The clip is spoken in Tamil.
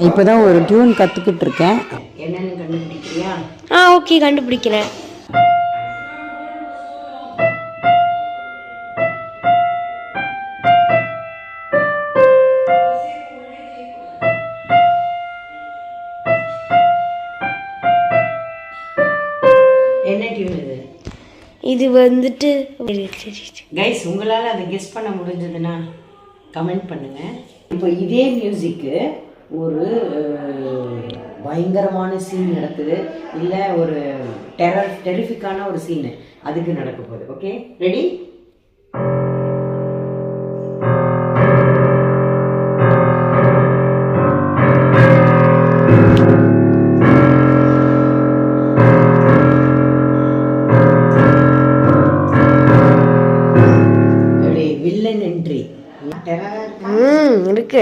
இப்போதான் ஒரு டியூன் கற்றுக்கிட்டு இருக்கேன். என்னன்னு கண்டுபிடிக்கிறியா? ஓகே, கண்டுபிடிக்கிறேன். என்ன டியூன் இது? இது வந்துட்டு கைஸ், உங்களால் அதை கெஸ் பண்ண முடிஞ்சதுன்னா கமெண்ட் பண்ணுங்க. இப்போ இதே மியூசிக்கு ஒரு பயங்கரமான சீன் நடக்குது, இல்லை ஒரு டெரிஃபிக்கான ஒரு சீனு அதுக்கு நடக்க போகுது. Okay, ready? வில்லன் என்ட்ரி இருக்கு.